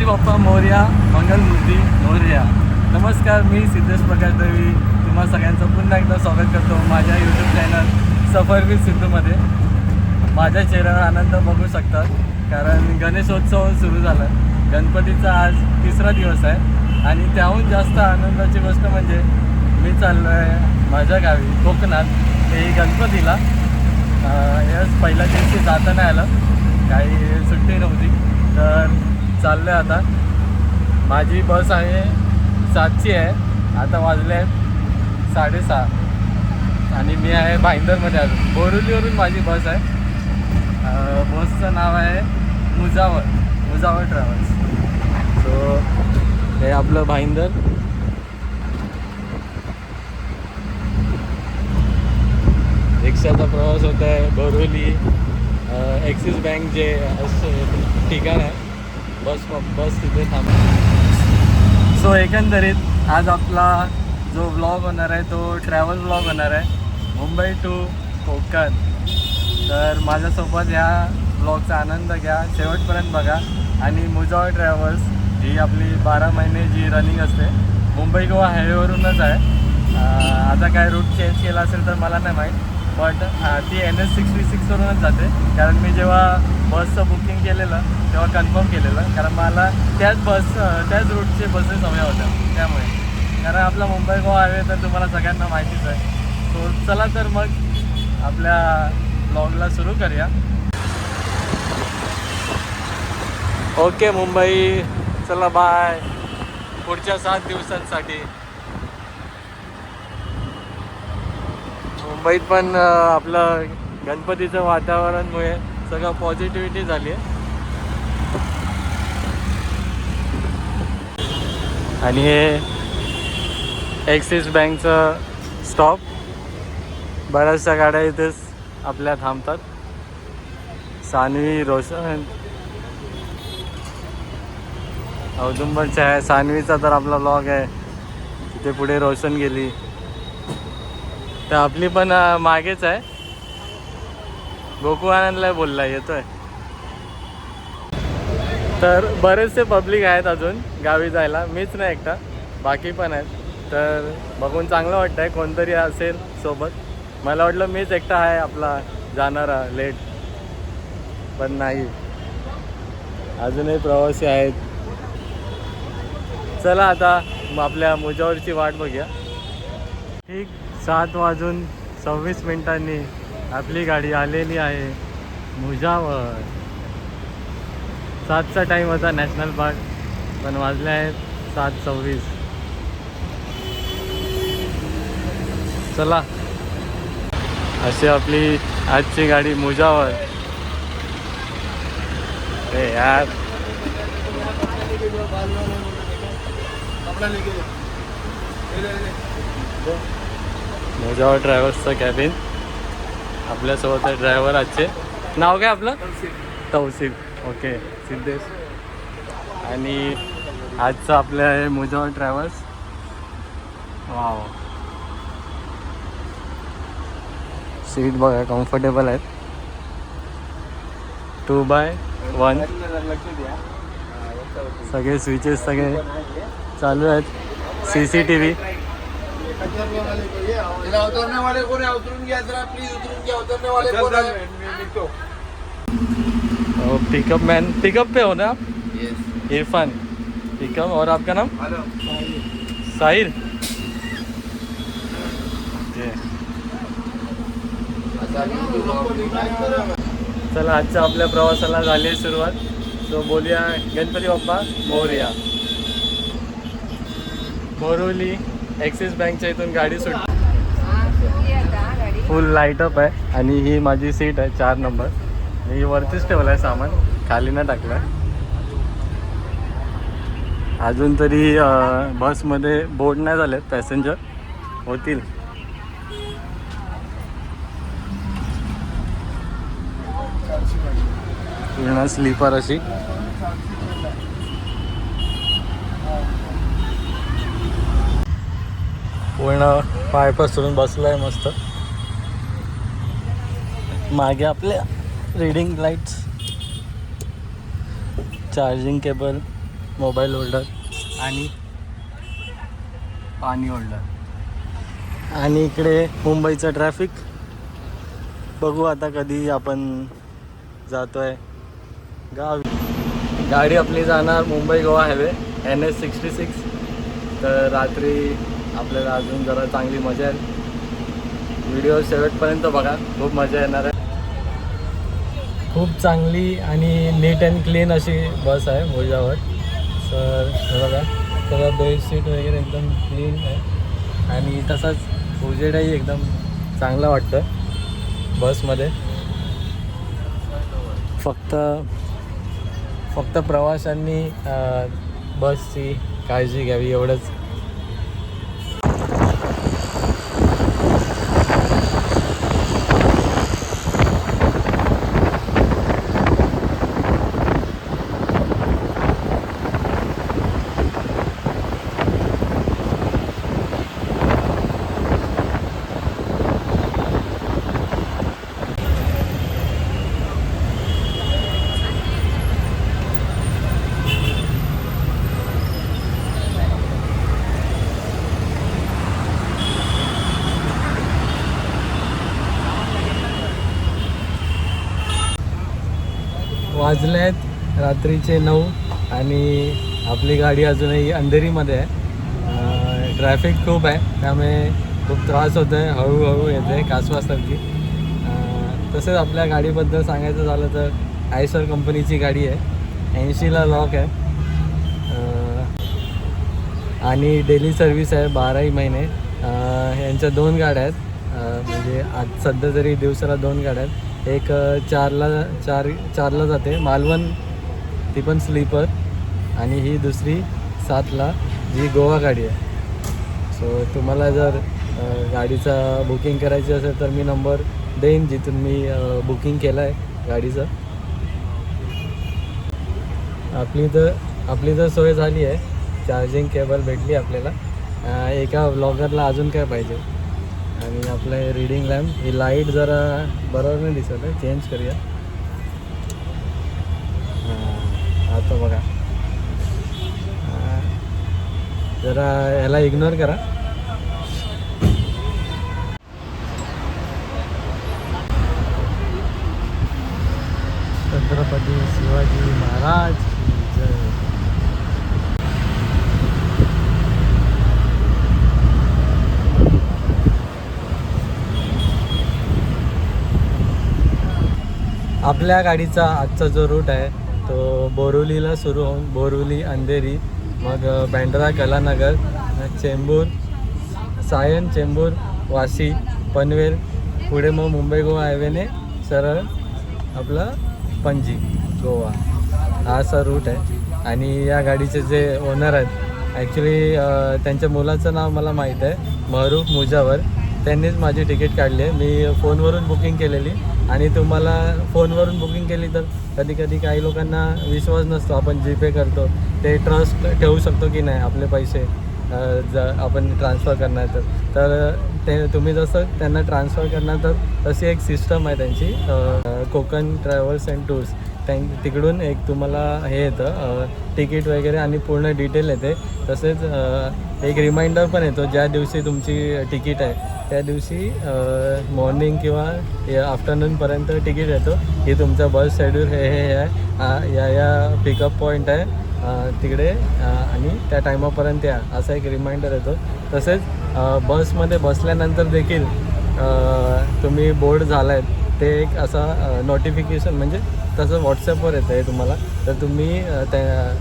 बाप्पा मोरया, मंगलमूर्ती मोरया. नमस्कार, मी सिद्धेश प्रकाश देवी तुम्हा सगळ्यांचं पुन्हा एकदा स्वागत करतो माझ्या यूट्यूब चॅनल सफर विथ सिद्धूमध्ये. माझ्या चेहऱ्यावर आनंद बघू शकतात कारण गणेशोत्सव सुरू झाला. गणपतीचा आज 3रा दिवस आहे आणि त्याहून जास्त आनंदाची गोष्ट म्हणजे मी चाललो आहे माझ्या गावी कोकणात. हे गणपतीला यस पहिल्या दिवशी जाता नाही आलं, काही सुट्टी नव्हती, तर चाललो आहे आता. माझी बस आहे 7ची आहे, आता वाजले आहेत 6:30 आणि मी आहे भाईंदरमध्ये. अजून बोरिवलीवरून माझी बस आहे. बसचं नाव आहे मुजावर ट्रॅव्हल्स. सो हे आपलं भाईंदर. रिक्षाचा प्रवास होत आहे. बोरिवली ॲक्सिस बँक जे ठिकाण आहे, बस तिथे थांबा. सो एकंदरीत आज आपला जो व्लॉग होणार आहे तो ट्रॅव्हल व्लॉग होणार आहे, मुंबई टू कोकण. तर माझ्यासोबत ह्या व्लॉगचा आनंद घ्या, शेवटपर्यंत बघा. आणि मुजावर ट्रॅव्हल्स ही आपली 12 महिने जी रनिंग असते, मुंबई गोवा हायवेवरूनच आहे. आता काय रूट चेंज केला असेल तर मला नाही माहीत, बट ती NH-626वरूनच जाते. कारण मी जेव्हा बसचं बुकिंग केलेलं तेव्हा कन्फर्म केलेलं, कारण मला त्याच रूटचे बसेस हव्या होत्या त्यामुळे. कारण आपला मुंबई गोवा हायवे तर तुम्हाला सगळ्यांना माहितीच आहे. सो चला तर मग आपल्या ब्लॉगला सुरू करूया. ओके मुंबई, चला बाय पुढच्या 7 दिवसांसाठी. मुंबईत पण आपलं गणपतीचं वातावरणमुळे सगळं पॉझिटिव्हिटी झाली आहे. आणि हे ॲक्सिस बँकचं स्टॉप, बऱ्याचशा गाड्या इथेच आपल्या थांबतात. सानवी, रोशन, औदुंबरच्या आहे. सानवीचा तर आपला ब्लॉग आहे, तिथे पुढे रोशन गेली. तर आपली पण मागेच आहे. गोकू आनंदला बोलला येतोय. तर बरेचसे पब्लिक आहेत अजून गावी जायला, मीच नाही एकटा, बाकी पण आहेत. तर बघून चांगलं वाटतं आहे, कोणतरी असेल सोबत. मला वाटलं मीच एकटा आहे आपला जाणारा लेट, पण नाही, अजूनही प्रवासी आहेत. चला आता मग आपल्या मुजावरची वाट बघूया. ठीक 7:26 आपली गाडी आलेली आहे मुजावर. 7चा टाईम होता नॅशनल पार्क, पण वाजले आहेत 7:26. चला, अशी आपली आजची गाडी मुजावर. हे यार, मुजावर ट्रॅव्हल्सचं कॅबिन. आपल्यासोबत आहे ड्रायव्हर आजचे. नाव काय आपलं? तौसिफ. ओके, सिद्धेश. आणि आजचं आपलं आहे मुजावर ट्रॅव्हल्स. वाव, सीट बघा कम्फर्टेबल आहेत. 2x1. सगळे स्विचेस सगळे चालू आहेत. CCTV. पिकअप मैन, पिकअप पे हो ना आप? इरफान पिकअप. और आपका नाम? साहिर. चला, आजच्या आपल्या प्रवासाला झाली आहे सुरुवात. सो बोलूया गणपती बाप्पा मोरया. बोरिवली ॲक्सिस बँकच्या इथून गाडी सुटली. फुल लाईटअप आहे. आणि ही माझी सीट आहे 4 नंबर. मी वरतीच ठेवलं आहे सामान, खाली नाही टाकलं आहे अजून तरी. बसमध्ये बोर्ड नाही झालेत, पॅसेंजर होतील. पूर्ण स्लीपर अशी. पूर्ण पाय पसरून बसलं आहे मस्त. मागे आपल्या reading lights, charging cable, mobile holder आणि पाणी होल्डर. आणि इकडे मुंबईचं ट्रॅफिक. बघू आता कधी आपण जातोय गावी. गाडी आपली जाणार मुंबई गोवा हायवे NH66. तर रात्री आपल्याला अजून जरा चांगली मजा येईल. व्हिडिओ शेवटपर्यंत बघा, खूप मजा येणार आहे. खूप चांगली आणि नीट अँड क्लीन अशी बस आहे मोजावर. तर बघा, सगळं बेडशीट वगैरे एकदम क्लीन आहे आणि तसाच उजेडही एकदम चांगला वाटतं बसमध्ये. फक्त प्रवाशांनी बसची काळजी घ्यावी एवढंच. वाजले आहेत रात्रीचे 9 आणि आपली गाडी अजूनही अंधेरीमध्ये आहे. ट्रॅफिक खूप आहे त्यामुळे खूप त्रास होतो आहे. हळूहळू येते कासवासारखी. तसेच आपल्या गाडीबद्दल सांगायचं झालं तर आयसर कंपनीची गाडी आहे. 80ला लॉक आहे आणि डेली सर्व्हिस आहे 12 महिने. यांच्या 2 गाड्या आहेत. म्हणजे आज सध्या तरी दिवसाला 2 गाड्या आहेत. एक 4ला जाते मालवण, ती पण स्लीपर, आणि ही दुसरी 7ला जी गोवा गाडी आहे. सो तुम्हाला जर गाडीचा बुकिंग करायची असेल तर मी नंबर देईन जिथून मी बुकिंग केलं आहे गाडीचं. आपली तर सोय झाली आहे. चार्जिंग केबल भेटली आपल्याला. एका व्लॉगरला अजून काय पाहिजे. आणि आपलं रीडिंग लॅम्प, ही लाईट जरा बरोबर नाही दिसत आहे, चेंज करूया. आता बघा, जरा ह्याला इग्नोर करा. छत्रपती शिवाजी महाराज की जय. आपल्या गाडीचा आजचा जो रूट आहे तो बोरिवलीला सुरू होऊन बोरिवली, अंधेरी, मग बँड्रा, कलानगर, चेंबूर, सायन, चेंबूर, वाशी, पनवेल, पुढे मग मुंबई गोवा हायवेने सरळ आपला पणजी गोवा, हा असा रूट आहे. आणि या गाडीचे जे ओनर आहेत ॲक्च्युली त्यांच्या मुलाचं नाव मला माहीत आहे, महरूफ मुजावर. त्यांनीच माझी तिकीट काढली आहे. मी फोनवरून बुकिंग केलेली आणि तुम्हाला फोनवरून बुकिंग केली तर कधी कधी काही लोकांना विश्वास नसतो. आपण जीपे करतो, ते ट्रस्ट ठेवू शकतो की नाही आपले पैसे आपण ट्रान्सफर करणार तर ते तुम्ही जसं त्यांना ट्रान्सफर करणार तर तशी एक सिस्टम आहे त्यांची. कोकण ट्रॅव्हल्स अँड टूर्स तिकडून एक तुम्हाला हे येतं तिकीट वगैरे आणि पूर्ण डिटेल येते. तसेच एक रिमाइंडर पण येतो ज्या दिवशी तुमची तिकीट आहे त्या दिवशी मॉर्निंग किंवा आफ्टरनूनपर्यंत तिकीट येतो की तुमचं बस शेड्यूल हे आहे, या पिकअप पॉईंट आहे तिकडे आणि त्या टायमापर्यंत या, असा एक रिमाइंडर येतो. तसेच बसमध्ये बसल्यानंतर देखील तुम्ही बोर्ड झाला आहे ते एक असा नोटिफिकेशन म्हणजे तसं व्हॉट्सअपवर येतं आहे तुम्हाला. तर तुम्ही त्या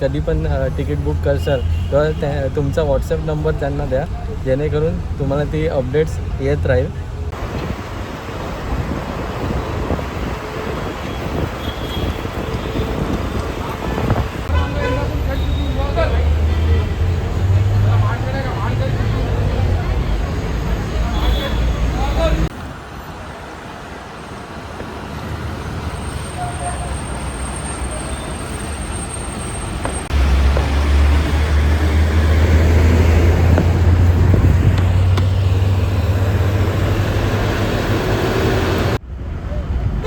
कधी पण तिकीट बुक करशाल तर तुमचा व्हॉट्सअप नंबर त्यांना द्या जेणेकरून तुम्हाला ती अपडेट्स येत राहील.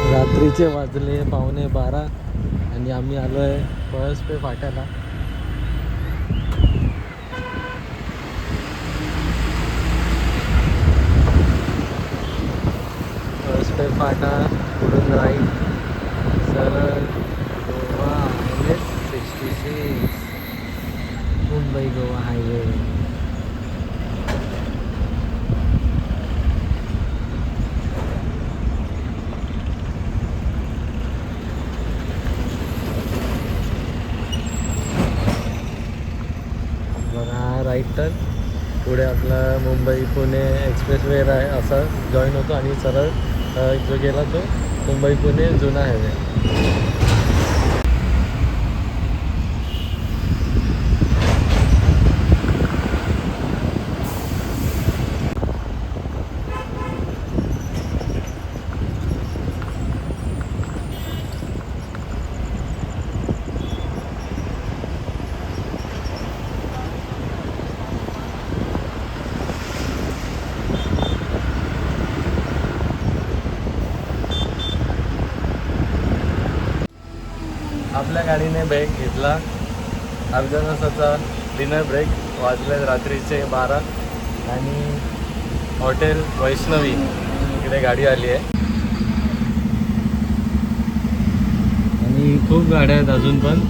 रात्रीचे वाजले 11:15 आणि आम्ही आलो आहे पळसपे फाट्याला. फाटा पुढून राईट सरळ Goa NH-66 Mumbai Goa highway. Right turn पुढे आपला मुंबई पुणे एक्सप्रेस वे आहे असा जॉईन होतो आणि सरळ जो गेला तो मुंबई पुणे जुना हायवे. आपल्या गाडीने ब्रेक घेतला. अर्ध्या तासाचा डिनर ब्रेक. वाजले रात्रीचे 12 आणि हॉटेल वैष्णवी इकडे गाडी आली आहे. आणि खूप गाड्या आहेत अजून पण.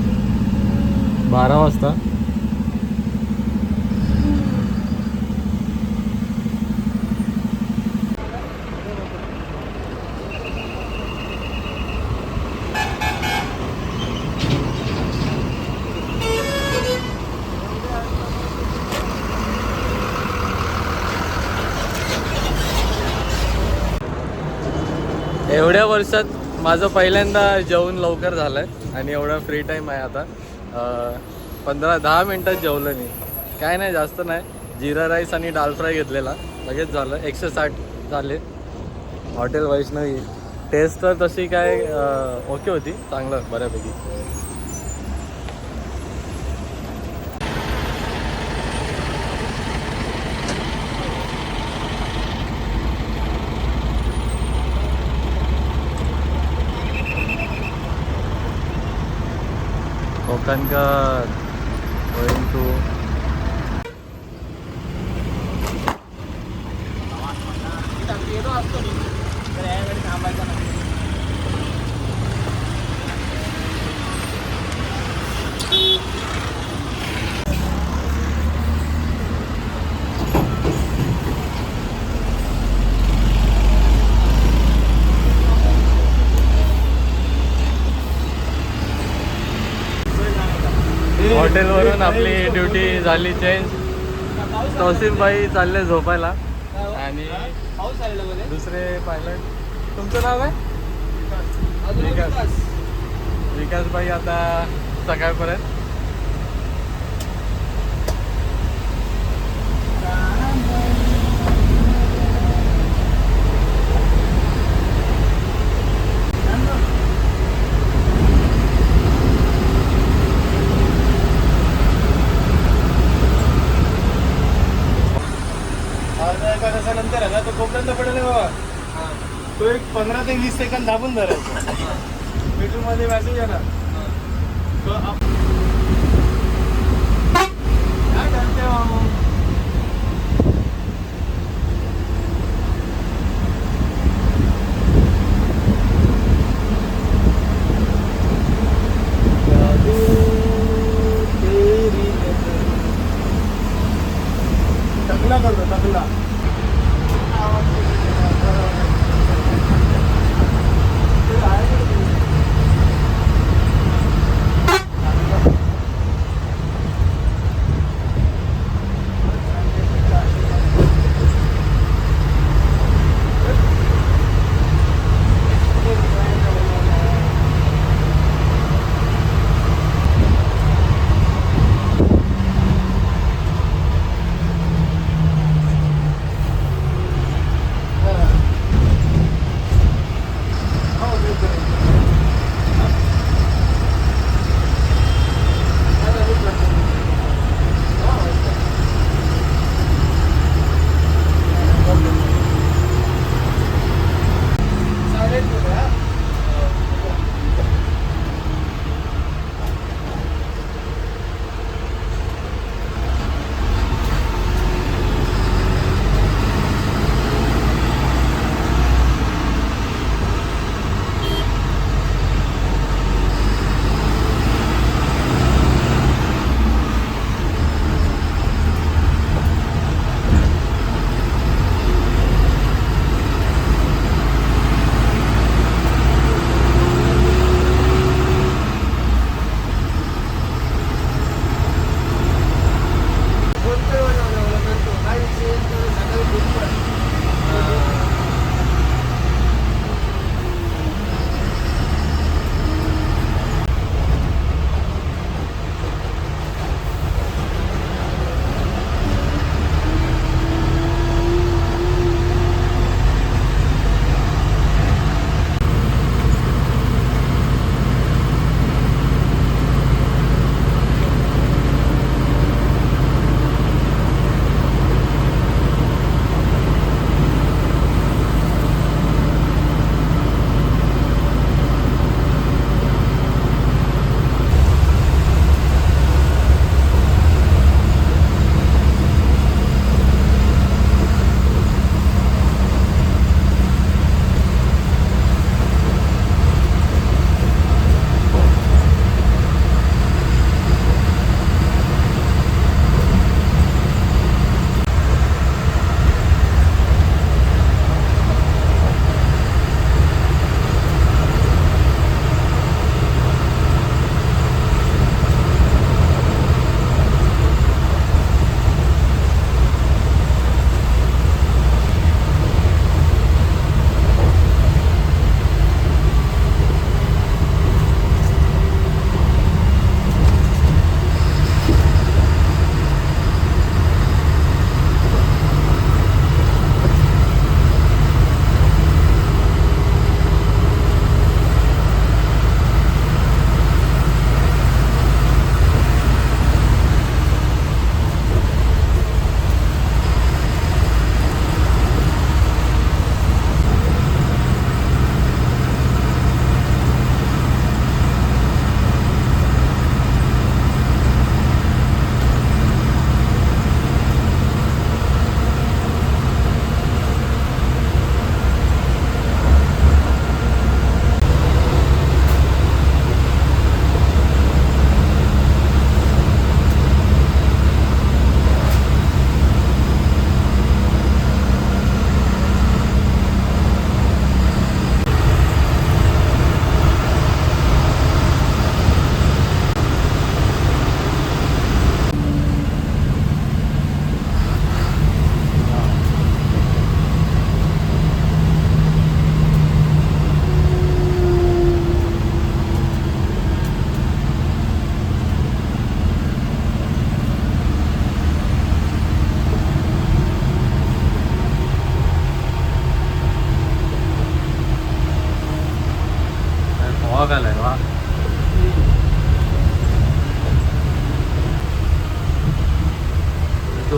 12 वाजता. एवढ्या वर्षात माझं पहिल्यांदा जेवण लवकर झालं आहे आणि एवढा फ्री टाईम आहे आता. 15-10 मिनटात जेवलं मी. काय नाही जास्त नाही. जिरा राईस आणि दाल फ्राय घेतलेला लगेच झालं. 160 झाले. हॉटेल वैष्णवी. टेस्ट तर तशी काय ओके होती. चांगलं बऱ्यापैकी. कोकणकर गोइंग टू हॉटेलवरून आपली ड्युटी झाली चेंज. तौसिफ भाई चालले झोपायला आणि दुसरे पायलट. तुमचं नाव आहे? विकास भाई आता सकाळपर्यंत. नंतर आहे ना तो कोपऱ्यात पडेल बाबा. तो एक 15 ते 20 सेकंद दाबून धरायचा. मीटर मध्ये मॅसेज आहे ना काय करते बाबा. टकला करतो टकला.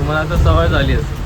तुम्हाला आता सवय झाली असते.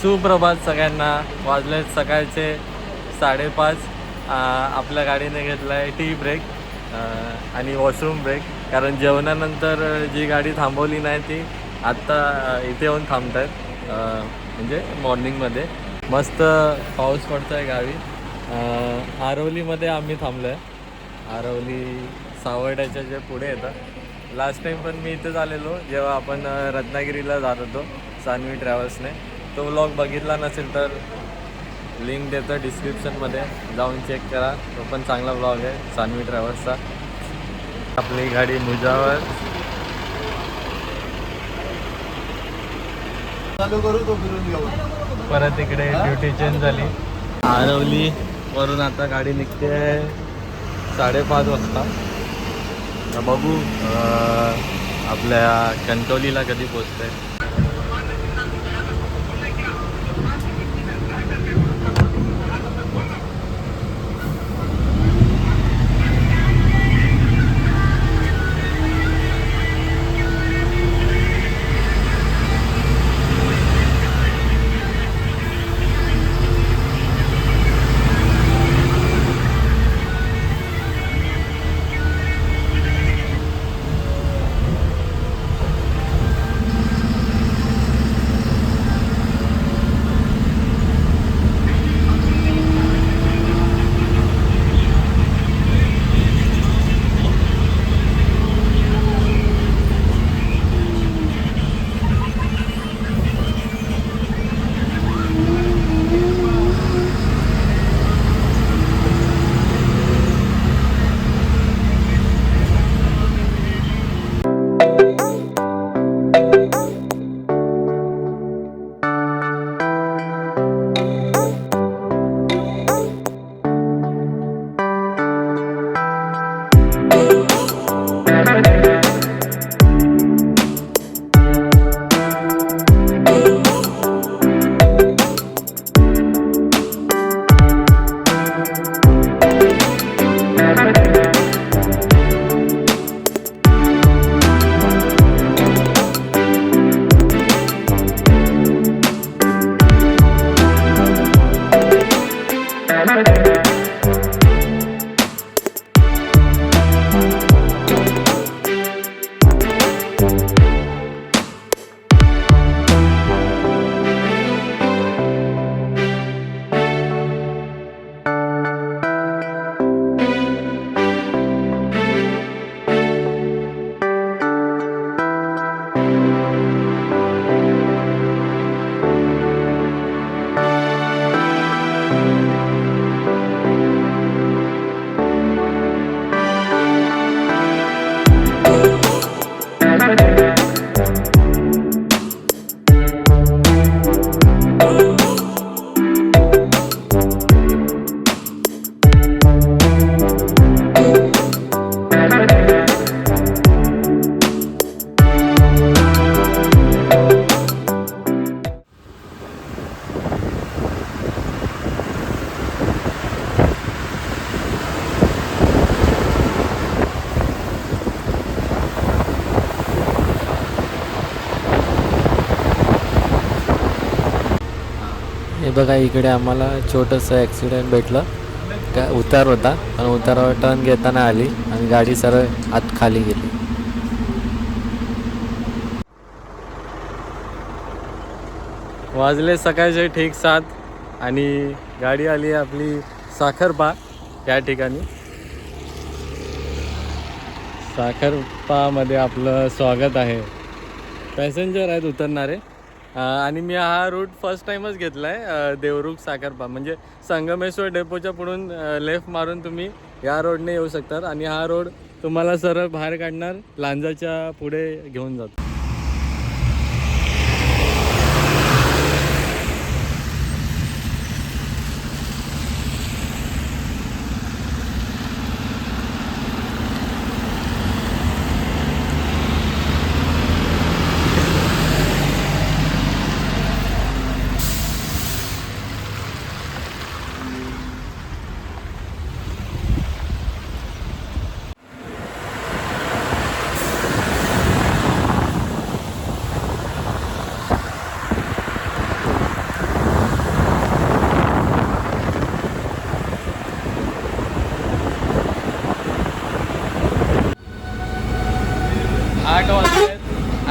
सुप्रभात सगळ्यांना. वाजले सकाळचे 5:30. आपल्या गाडीने घेतला आहे टी ब्रेक आणि वॉशरूम ब्रेक, कारण जेवणानंतर जी गाडी थांबवली नाही ती आत्ता इथे येऊन थांबत आहेत. म्हणजे मॉर्निंगमध्ये मस्त पाऊस पडतो आहे गावी. आरवलीमध्ये आम्ही थांबलो आहे. आरवली सावर्ड्याच्या जे पुढे येतं. लास्ट टाईम पण मी इथेच आलेलो जेव्हा आपण रत्नागिरीला जात होतो सान्वी ट्रॅव्हल्सने. तो व्लॉग बघितला नसेल तर लिंक देतो डिस्क्रिप्शनमध्ये, जाऊन चेक करा. तो पण चांगला व्लॉग आहे सान्वी ट्रॅव्हल्सचा. आपली गाडी मुजावर चालू करू तो फिरून घेऊ. परत इकडे ड्युटी चेंज झाली. आरवली वरून आता गाडी निघते 5:30 वाजता. तर बघू आपल्या कणकवलीला कधी पोचते. बघा इकडे आम्हाला छोटंसं ॲक्सिडेंट भेटलं. काय उतार होता आणि उतारावर टर्न घेताना आली आणि गाडी सरळ आत खाली गेली. वाजले सकाळचे ठीक 7 आणि गाडी आली आपली साखरपा या ठिकाणी. साखरपामध्ये आपलं स्वागत आहे. पॅसेंजर आहेत उतरणारे आणि मी हा रूट फर्स्ट टाईमच घेतला आहे. देवरुख साखरपा म्हणजे संगमेश्वर डेपोच्या पुढून लेफ्ट मारून तुम्ही या रोडने येऊ शकतात आणि हा रोड तुम्हाला सरळ बाहेर काढणार लांजाच्या पुढे घेऊन जातो.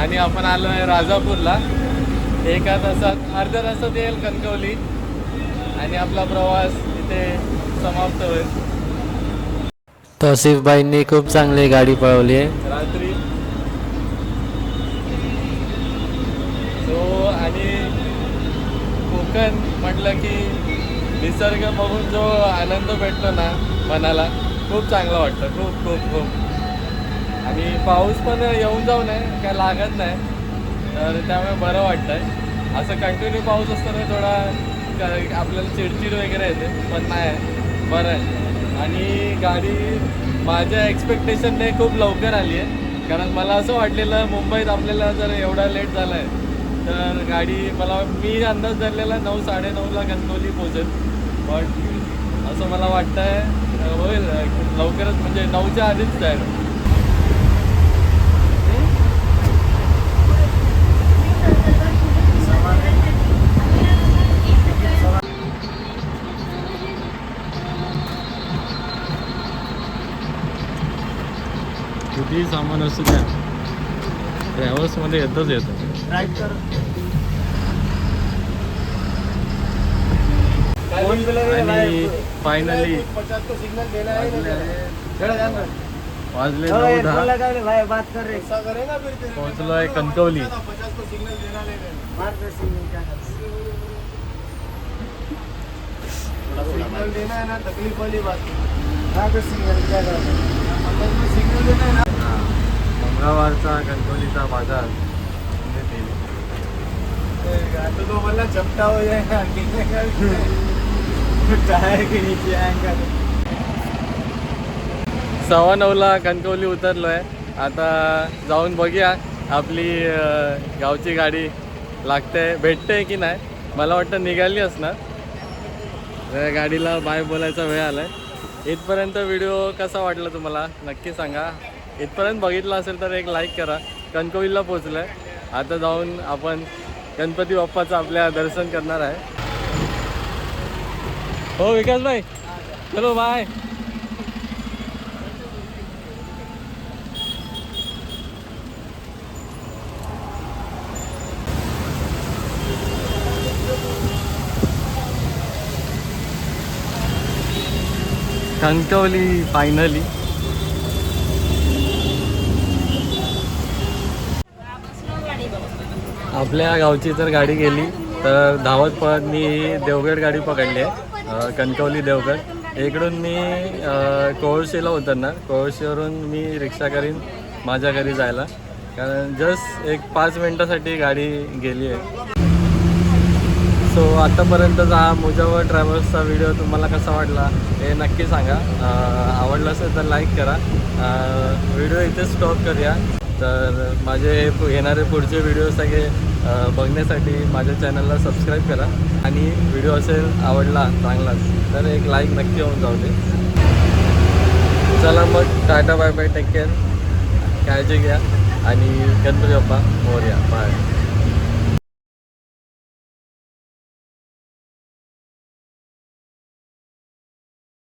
आणि आपण आलो आहे राजापूरला. एका तासात अर्ध्या तासात येईल कणकवली आणि आपला प्रवास इथे समाप्त होईल. तौसिफबाईंनी खूप चांगली गाडी पळवली आहे रात्री. सो आणि कोकण म्हटलं की निसर्ग बघून जो आनंद भेटतो ना मनाला खूप चांगलं वाटतं. खूप खूप खूप आणि पाऊस पण येऊन जाऊन आहे काय लागत नाही तर त्यामुळे बरं वाटतं आहे. असं कंटिन्यू पाऊस असताना थोडा आपल्याला चिडचिड वगैरे येते पण नाही बरं आहे. आणि गाडी माझ्या एक्सपेक्टेशनने खूप लवकर आली आहे कारण मला असं वाटलेलं मुंबईत आपल्याला जर एवढा लेट झाला आहे तर गाडी मी अंदाज धरलेला 9 9:30ला कणकवली पोचेल पण असं मला वाटतं आहे होईल लवकरच म्हणजे 9च्या आधीच जाईल. किती सामान असू द्या ट्रॅव्हल्समध्ये येतच येतं. आणि फायनली वाजले 9:10 पोहोचलो आहे कणकवली. सिग्नल देना है ना तकलीफ वाली बात है. सिग्नल देना है ना. मंगळवारचा कणकवलीचा बाजार तो तो बोला चपटा हो जाएगा टायर के नीचे आएगा. 9:15ला कणकवली उतरलो आहे. आता जाऊन बघूया आपली गावची गाडी लागते भेटते की नाही. मला वाटतं निघाली असणार. गाडीला बाय बोलायचा वेळ आला आहे. इथपर्यंत व्हिडिओ कसा वाटला तुम्हाला नक्की सांगा. इथपर्यंत बघितला असेल तर एक लाईक करा. कणकवलीला पोचलो आहे. आता जाऊन आपण गणपती बाप्पाचं आपल्या दर्शन करणार आहे. हो विकास भाई चलो बाय. कणकवली फायनली. आपल्या गावची जर गाडी गेली तर धावत पळत मी देवगड गाडी पकडली आहे. कणकवली देवगड इकडून मी कोळशीला उतरणार. कोळशीवरून मी रिक्षा करीन माझ्या घरी जायला कारण जस्ट एक 5 मिनटासाठी गाडी गेली आहे. सो आत्तापर्यंतचा हा मुजावर ट्रॅव्हल्सचा व्हिडिओ तुम्हाला कसा वाटला हे नक्की सांगा. आवडलं असेल तर लाईक करा. व्हिडिओ इथे स्टॉप करूया. तर माझे येणारे पुढचे व्हिडिओ सगळे बघण्यासाठी माझ्या चॅनलला सबस्क्राईब करा आणि व्हिडिओ असेल आवडला चांगलाच तर एक लाईक नक्की होऊन जाऊ दे. चला मग ta-ta bye bye take care. काळजी घ्या आणि गणपती बाप्पा मोरया. बाय.